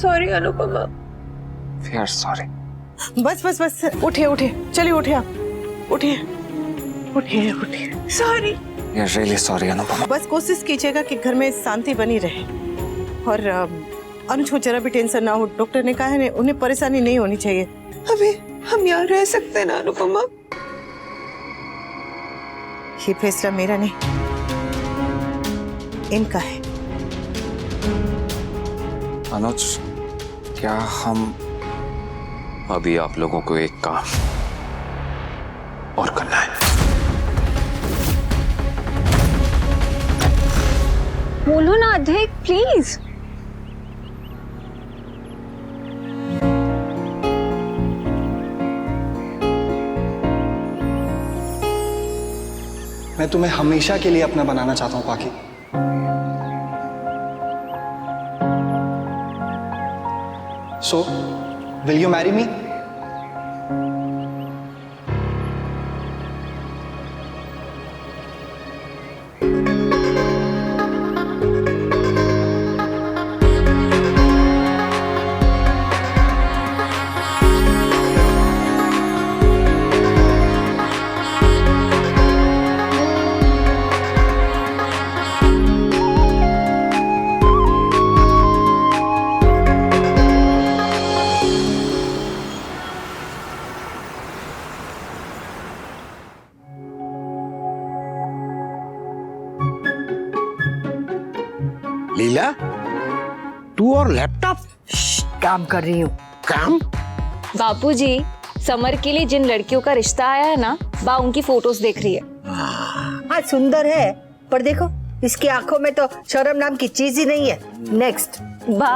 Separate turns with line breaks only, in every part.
Sorry Anupama.
We are sorry.
बस बस बस, उठिए उठिए, चलिए उठिए आप, उठिए उठिए उठिए।
Sorry.
We are really sorry Anupama.
बस कोशिश कीजिएगा कि घर में शांति बनी रहे और अनुज को जरा भी टेंशन ना हो। डॉक्टर ने कहा है उन्हें परेशानी नहीं होनी चाहिए।
अभी हम यहाँ रह सकते हैं ना अनुपमा?
ये फैसला मेरा नहीं, इनका है।
अनुज, क्या हम अभी आप लोगों को एक काम और करना है?
बोलो ना अध्यक्ष, प्लीज।
मैं तुम्हें हमेशा के लिए अपना बनाना चाहता हूं पाखी। So, will you marry me?
लीला, तू और लैपटॉप?
काम कर रही हूँ।
काम?
बापूजी, समर के लिए जिन लड़कियों का रिश्ता आया है ना, बा उनकी फोटोज देख रही है।
हाँ सुंदर है, पर देखो इसकी आंखों में तो शर्म नाम की चीज ही नहीं है। नेक्स्ट।
बा,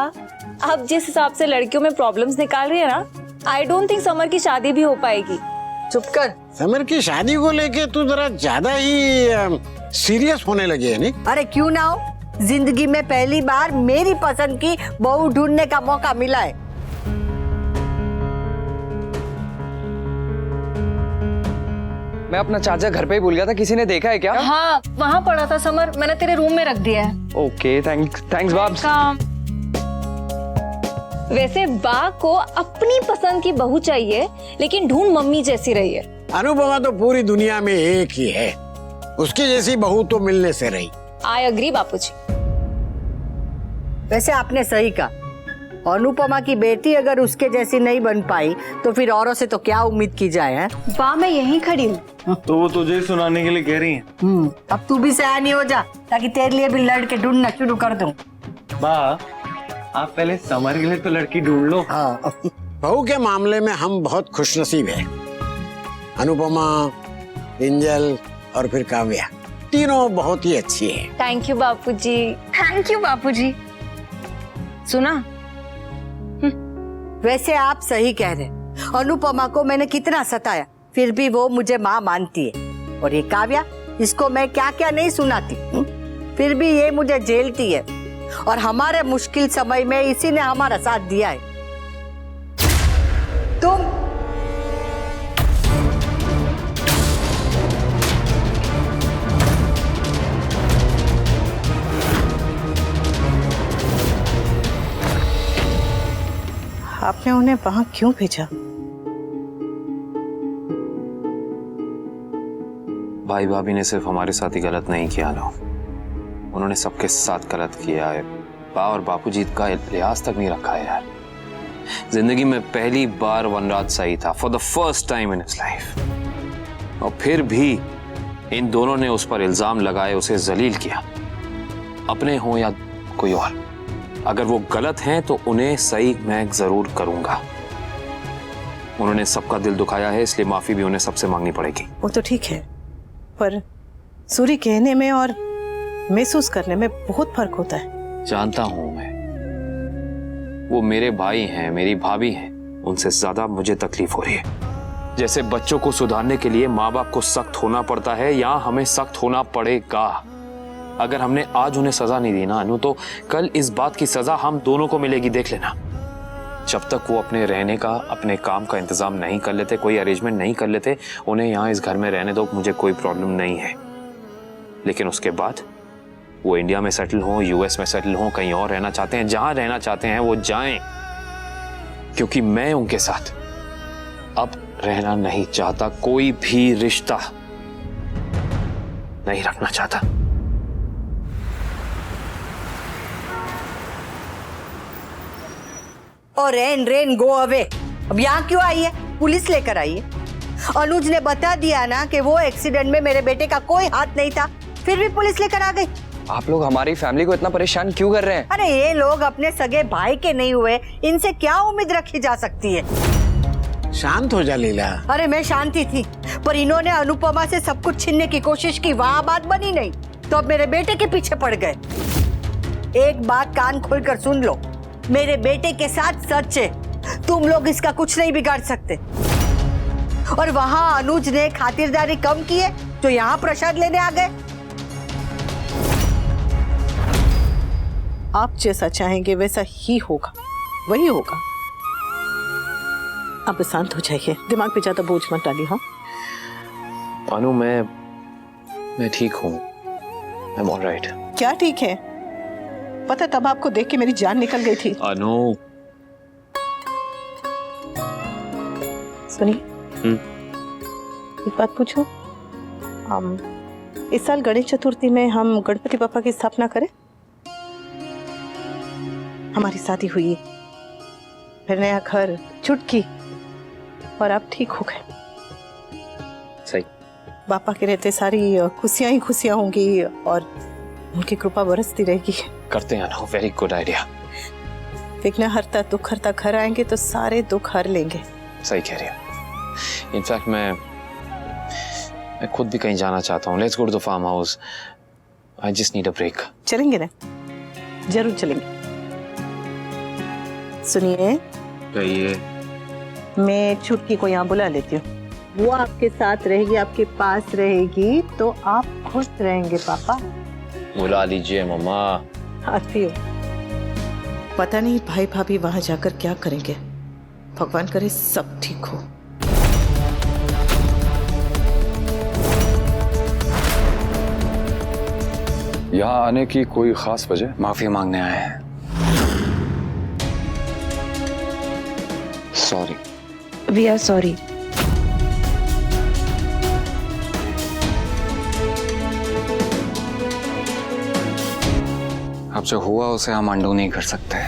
आप जिस हिसाब से लड़कियों में प्रॉब्लम्स निकाल रही है ना, आई डोंट थिंक समर की शादी भी हो पाएगी।
चुप कर।
समर की शादी को लेके तू जरा ज्यादा ही सीरियस होने लगी है नहीं?
अरे क्यों ना हो, जिंदगी में पहली बार मेरी पसंद की बहू ढूंढने का मौका मिला है।
मैं अपना चार्जर घर पे ही भूल गया था, किसी ने देखा है क्या?
हाँ, वहाँ पड़ा था समर, मैंने तेरे रूम में रख दिया है।
Okay, thanks barbs.
वैसे बा को अपनी पसंद की बहू चाहिए, लेकिन ढूंढ मम्मी जैसी रही है।
अनुपमा तो पूरी दुनिया में एक ही है, उसकी जैसी बहू तो मिलने से रही।
आई अग्री बापूजी।
वैसे आपने सही कहा, अनुपमा की बेटी अगर उसके जैसी नहीं बन पाई तो फिर औरों से तो क्या उम्मीद की जाए है?
बा, मैं यहीं खड़ी हूँ।
तो वो तुझे सुनाने के लिए कह रही है।
अब तू भी सयानी हो जा, ताकि तेरे लिए भी लड़के ढूंढना शुरू कर दूं।
बा, आप पहले समर के लिए तो लड़की ढूंढ लो।
हाँ।
बहू के मामले में हम बहुत खुशनसीब हैं। अनुपमा, एंजल और फिर काव्या, तीनों बहुत ही अच्छी है।
Thank you Bapuji. Thank you Bapuji. सुना,
वैसे आप सही कह रहे, अनुपमा को मैंने कितना सताया, फिर भी वो मुझे माँ मानती है। और ये काव्या, इसको मैं क्या क्या नहीं सुनाती, फिर भी ये मुझे झेलती है। और हमारे मुश्किल समय में इसी ने हमारा साथ दिया है। तुम
आपने उन्हें वहां क्यों भेजा?
भाई भाभी ने सिर्फ हमारे साथ ही गलत नहीं किया ना, उन्होंने सबके साथ गलत किया है। बा और बापूजी का लिहाज तक नहीं रखा है यार। जिंदगी में पहली बार वनराज सही था, for the first time in his life, और फिर भी इन दोनों ने उस पर इल्जाम लगाए, उसे जलील किया, अपने हो या कोई और। अगर वो गलत हैं तो उन्हें सही मैं जरूर करूंगा। उन्होंने सबका दिल दुखाया है, इसलिए माफी भी उन्हें सबसे मांगनी पड़ेगी।
वो तो ठीक है, पर सूरी कहने में और महसूस करने में बहुत फर्क होता है।
जानता हूं मैं, वो मेरे भाई हैं, मेरी भाभी हैं, उनसे ज्यादा मुझे तकलीफ हो रही है। जैसे बच्चों को सुधारने के लिए माँ बाप को सख्त होना पड़ता है, यहाँ हमें सख्त होना पड़ेगा। अगर हमने आज उन्हें सजा नहीं दी ना अनु, तो कल इस बात की सजा हम दोनों को मिलेगी, देख लेना। जब तक वो अपने रहने का, अपने काम का इंतजाम नहीं कर लेते, कोई अरेंजमेंट नहीं कर लेते, उन्हें यहाँ इस घर में रहने दो, मुझे कोई प्रॉब्लम नहीं है। लेकिन उसके बाद वो इंडिया में सेटल हों, यूएस में सेटल हों, कहीं और रहना चाहते हैं, जहां रहना चाहते हैं वो जाएं, क्योंकि मैं उनके साथ अब रहना नहीं चाहता, कोई भी रिश्ता नहीं रखना चाहता।
और रेन गो अवे। अब यहाँ क्यों आई है? पुलिस लेकर आई है। अनुज ने बता दिया ना कि वो एक्सीडेंट में मेरे बेटे का कोई हाथ नहीं था, फिर भी पुलिस लेकर आ गई।
आप लोग हमारी फैमिली को इतना परेशान क्यों कर रहे हैं?
अरे ये लोग अपने सगे भाई के नहीं हुए, इनसे क्या उम्मीद रखी जा सकती है?
शांत हो जा लीला।
अरे मैं शांति थी, पर इन्होंने अनुपमा से सब कुछ छीनने की कोशिश की, वहाँ बात बनी नहीं तो अब मेरे बेटे के पीछे पड़ गए। एक बात कान खोलकर सुन लो, मेरे बेटे के साथ सच है, तुम लोग इसका कुछ नहीं बिगाड़ सकते। और वहाँ अनुज ने खातिरदारी कम की है तो यहाँ प्रसाद लेने आ गए।
आप जैसा चाहेंगे वैसा ही होगा, वही होगा। अब शांत हो जाइए, दिमाग पे ज्यादा बोझ मत डालिए। हाँ
अनु, मैं ठीक हूँ, आई एम ऑलराइट।
क्या ठीक है? पता तब आपको देख के मेरी जान निकल गई थी।
अनु
सुनिए, एक बात पूछूं? इस साल गणेश चतुर्थी में हम गणपति पापा की स्थापना करें? हमारी शादी हुई, फिर नया घर, चुटकी, और आप ठीक हो गए।
सही।
पापा के रहते सारी खुशियां ही खुशियां होंगी और उनकी कृपा बरसती रहेगी।
करते हैं अनु, वेरी गुड आइडिया।
विघ्न हरता दुख हरता घर आएंगे तो सारे दुख हर लेंगे।
सही कह रही है। इनफैक्ट मैं खुद भी कहीं जाना चाहता हूँ। Let's go to the farmhouse, I just need a break.
चलेंगे ना? जरूर चलेंगे। सुनिए,
कहिए।
मैं चुटकी को यहाँ बुला लेती हूँ, वो आपके साथ रहेगी, आपके पास रहेगी, तो आप खुश रहेंगे। पापा
बुला लीजिए मम्मा।
आती हूँ। पता नहीं भाई भाभी वहां जाकर क्या करेंगे, भगवान करे सब ठीक हो।
यहाँ आने की कोई खास वजह?
माफी मांगने आए हैं। सॉरी।
We are sorry.
अब जो हुआ उसे हम अंडू नहीं कर सकते,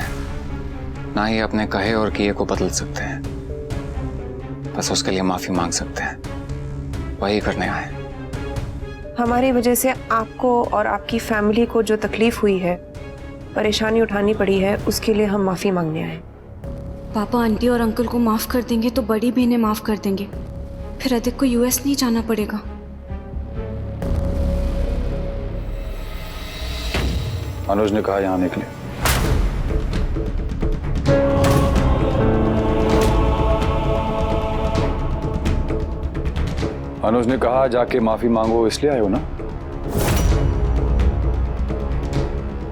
ना ही अपने कहे और किए को बदल सकते हैं। बस उसके लिए माफी मांग सकते हैं, वही करने आए।
हमारी वजह से आपको और आपकी फैमिली को जो तकलीफ हुई है, परेशानी उठानी पड़ी है, उसके लिए हम माफी मांगने आए।
पापा आंटी और अंकल को माफ कर देंगे तो बड़ी बहनें माफ कर देंगे, फिर अधिक को यूएस नहीं जाना पड़ेगा।
अनुज ने कहा यहाँ आने के लिए। अनुज ने कहा जाके माफी मांगो, इसलिए आए हो ना?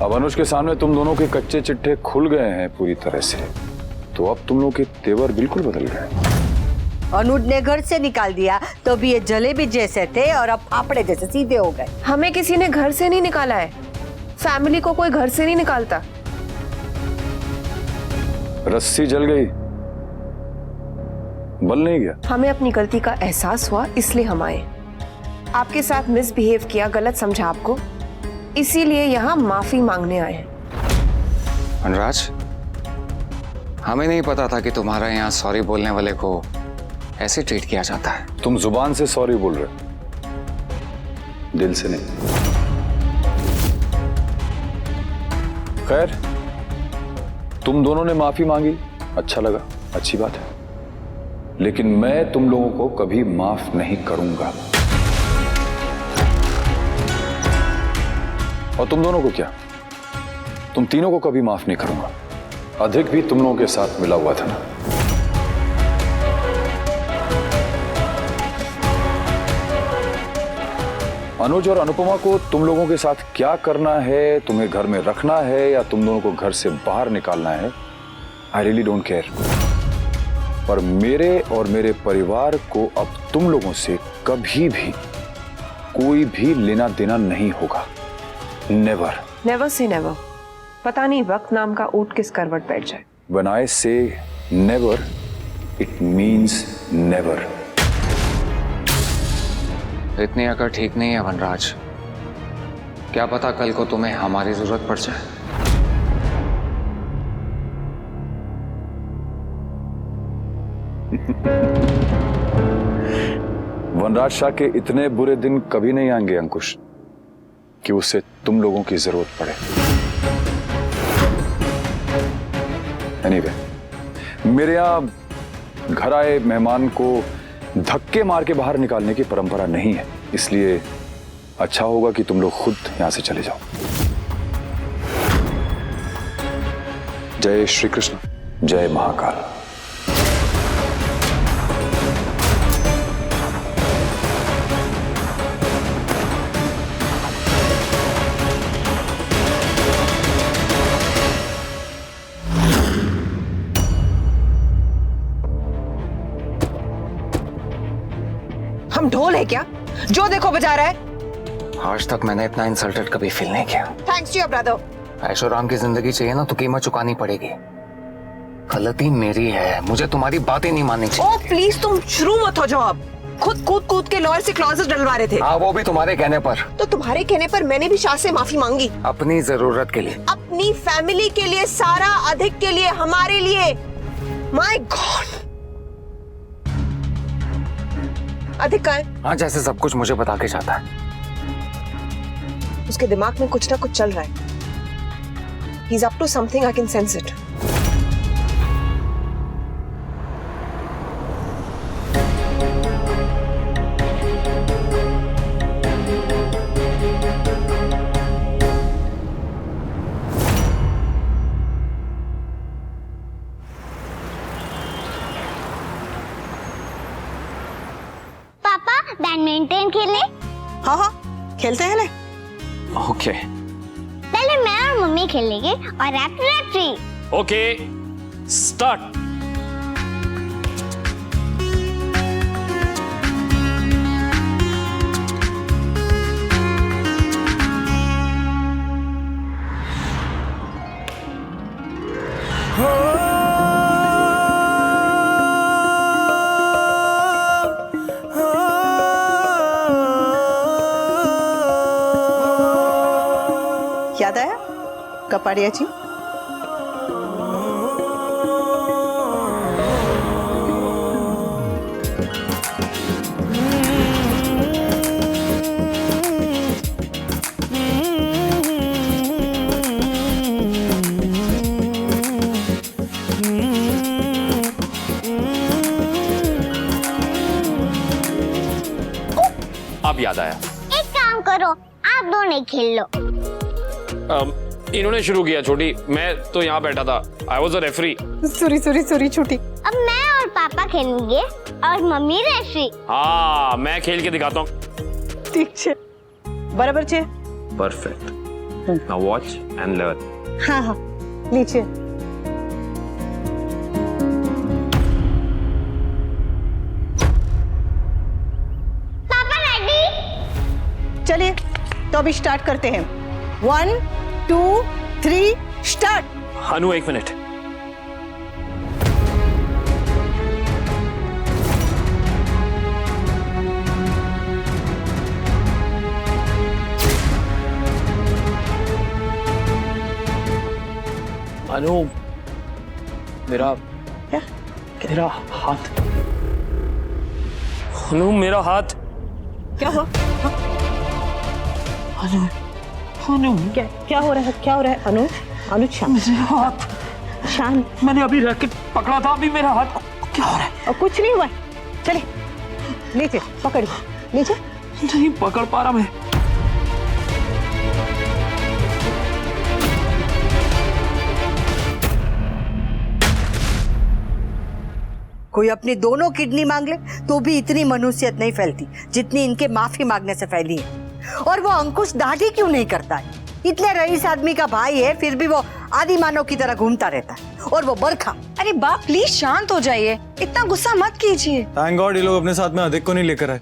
अब अनुज के सामने तुम दोनों के कच्चे चिट्ठे खुल गए हैं पूरी तरह से, तो अब तुम लोगों के तेवर बिल्कुल बदल गए।
अनुज ने घर से निकाल दिया तो भी ये जलेबी जैसे थे और अब फाफड़े जैसे सीधे हो गए।
हमें किसी ने घर से नहीं निकाला है, फैमिली को कोई घर से नहीं निकालता।
रस्सी जल गई, बल नहीं गया।
हमें अपनी गलती का एहसास हुआ, इसलिए हम आए। आपके साथ मिसबिहेव किया, गलत समझा आपको, इसीलिए यहाँ माफी मांगने आए हैं।
अनुराज, हमें नहीं पता था कि तुम्हारा यहाँ सॉरी बोलने वाले को ऐसे ट्रीट किया जाता है।
तुम जुबान से सॉरी बोल रहे, दिल से नहीं। खैर, तुम दोनों ने माफी मांगी, अच्छा लगा, अच्छी बात है, लेकिन मैं तुम लोगों को कभी माफ नहीं करूंगा। और तुम दोनों को क्या, तुम तीनों को कभी माफ नहीं करूंगा। अधिक भी तुम लोगों के साथ मिला हुआ था ना। अनुज और अनुपमा को तुम लोगों के साथ क्या करना है, तुम्हें घर में रखना है या तुम दोनों को घर से बाहर निकालना है, आई रियली डोंट केयर। पर मेरे और मेरे परिवार को अब तुम लोगों से कभी भी कोई भी लेना देना नहीं होगा। नेवर।
Never say never. पता नहीं वक्त नाम का ऊंट किस करवट बैठ जाए।
When I say never, it means never.
इतनी अकड़ ठीक नहीं है वनराज। क्या पता कल को तुम्हें हमारी जरूरत पड़ जाए।
वनराज शाह के इतने बुरे दिन कभी नहीं आएंगे अंकुश कि उससे तुम लोगों की जरूरत पड़े। एनीवे, मेरे यहां घर आए मेहमान को धक्के मार के बाहर निकालने की परंपरा नहीं है, इसलिए अच्छा होगा कि तुम लोग खुद यहां से चले जाओ। जय श्री कृष्ण, जय महाकाल।
हम ढोल है क्या जो देखो बजा रहा है?
आज तक मैंने इतना इंसल्टेड कभी फील नहीं किया।
Thanks to your brother.
ऐशोराम की जिंदगी चाहिए ना तो कीमत चुकानी पड़ेगी। गलती मेरी है, मुझे तुम्हारी बातें नहीं माननी चाहिए।
ओ प्लीज तुम शुरू मत हो जाओ। अब खुद कूद कूद के लॉयर से क्लॉजेस डलवा रहे थे।
हाँ, वो भी तुम्हारे कहने पर।
तो तुम्हारे कहने पर मैंने भी शाह से माफी मांगी।
अपनी जरूरत के लिए,
अपनी फैमिली के लिए, सारा अधिक के लिए, हमारे लिए। My God. अधिक का है?
हाँ, जैसे सब कुछ मुझे बता के जाता है।
उसके दिमाग में कुछ ना कुछ चल रहा है। He's up to something, I can sense it.
पापा बैडमिंटन खेलने?
हाँ हाँ खेलते हैं ना।
ओके।
पहले मैं और मम्मी खेलेंगे और रेफरी।
Okay, start.
याद आया कपाड़िया जी?
अब याद आया।
एक काम करो, आप दोनों खेल लो।
इन्होंने शुरू किया छोटी, मैं तो यहाँ बैठा था। I was a referee.
Sorry छोटी।
अब मैं और पापा खेलेंगे और मम्मी रेफरी।
हाँ, मैं खेल के दिखाता हूँ।
ठीक है, बराबर छे।
Perfect. Now watch and learn.
हाँ हाँ नीचे।
पापा रेडी?
चलिए तो अभी स्टार्ट करते हैं। 1 2 3 स्टार्ट।
अनु, एक मिनट। अनु, मेरा
क्या?
मेरा हाथ। अनु, मेरा हाथ।
क्या हुआ?
अनु, अनु,
क्या हो रहा है? क्या हो रहा है? अनु शांत।
हाथ
शांत।
मैंने अभी रैकेट पकड़ा था, अभी मेरा हाथ। क्या हो रहा है?
और कुछ नहीं हुआ। चले नीचे पकड़, नीचे।
नहीं पकड़ पा रहा मैं।
कोई अपनी दोनों किडनी मांग ले तो भी इतनी मनुष्यत नहीं फैलती जितनी इनके माफी मांगने से फैली है। और वो अंकुश दाढ़ी क्यों नहीं करता है? इतने रईस आदमी का भाई है, फिर भी वो आदि मानव की तरह घूमता रहता है। और वो बरखा।
अरे बाप प्लीज शांत हो जाइए, इतना गुस्सा मत कीजिए।
थैंक गॉड ये लोग अपने साथ में अधिक को नहीं लेकर आए।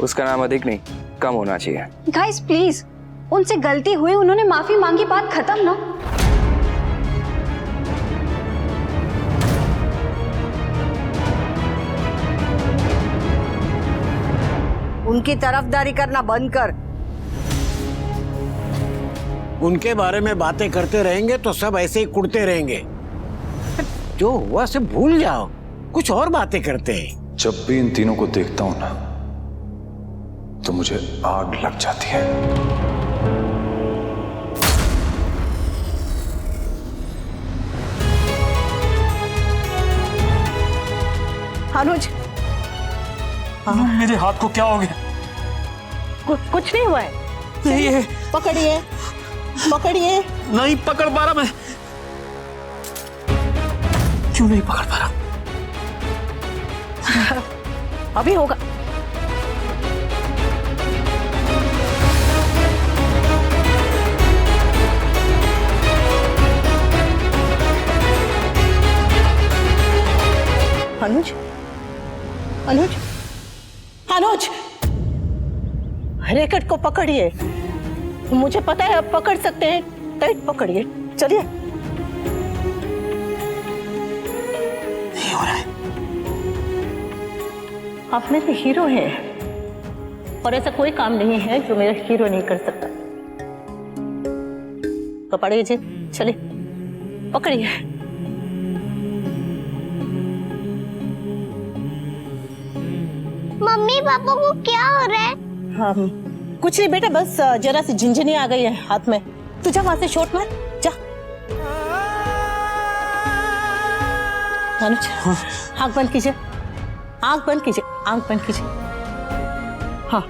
उसका नाम अधिक नहीं, कम होना चाहिए।
गाइस प्लीज, उनसे गलती हुई, उन्होंने माफी मांगी, बात खत्म ना।
उनकी तरफदारी करना बंद कर।
उनके बारे में बातें करते रहेंगे तो सब ऐसे ही कुड़ते रहेंगे। जो हुआ से भूल जाओ, कुछ और बातें करते हैं।
जब भी इन तीनों को देखता हूं ना तो मुझे आग लग जाती है।
अनुज,
मेरे हाथ को क्या हो गया?
कुछ नहीं हुआ है।
नहीं है।
पकड़िए, पकड़िए।
नहीं पकड़ पा रहा मैं। क्यों नहीं पकड़ पा रहा?
अभी होगा। अनुज, अनुज, अनुज, रैकेट को पकड़िए। मुझे पता है आप पकड़ सकते हैं, टाइट पकड़िए। चलिए।
नहीं हो रहा है।
आप मेरे हीरो हैं और ऐसा कोई काम नहीं है जो मेरा हीरो नहीं कर सकता। पकड़िए जी, चलिए, पकड़िए।
मम्मी पापा को क्या हो रहा है?
हाँ, कुछ नहीं बेटा, बस जरा सी झिंझनी आ गई है हाथ में। तू जा वहां से शॉट मार, जा। अनुज, आंख बंद कीजिए, आंख बंद कीजिए, आंख बंद कीजिए। हाँ,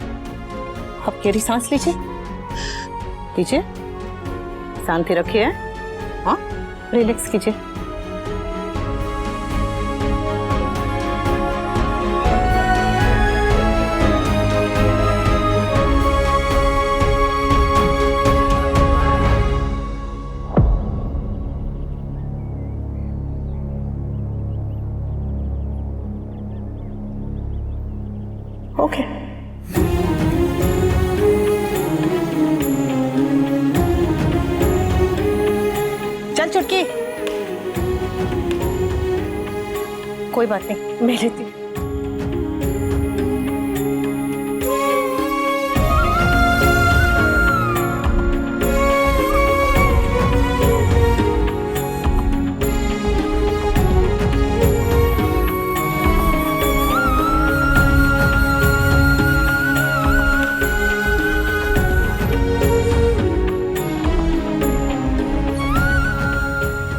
अब गहरी सांस लीजिए, लीजिए, शांति रखिए। हाँ, रिलैक्स कीजिए। ओके। चल चुटकी। कोई बात नहीं, मैं लेती हूँ।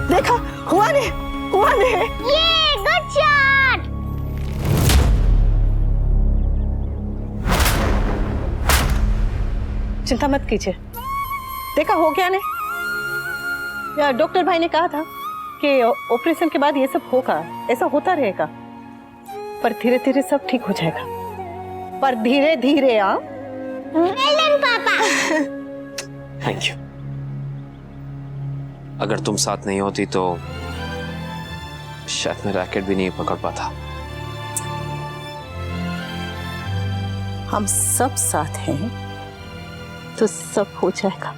देखा, हुआ नहीं, हुआ नहीं।
ये गुड शॉट।
चिंता मत कीजिए, देखा हो गया ने। यार डॉक्टर भाई ने कहा था कि ऑपरेशन के बाद ये सब होगा, ऐसा होता रहेगा, पर धीरे धीरे सब ठीक हो जाएगा। पर धीरे धीरे। हाँ,
वेल डन पापा।
Thank you. अगर तुम साथ नहीं होती तो शायद मैं रैकेट भी नहीं पकड़ पाता।
हम सब साथ हैं तो सब हो जाएगा।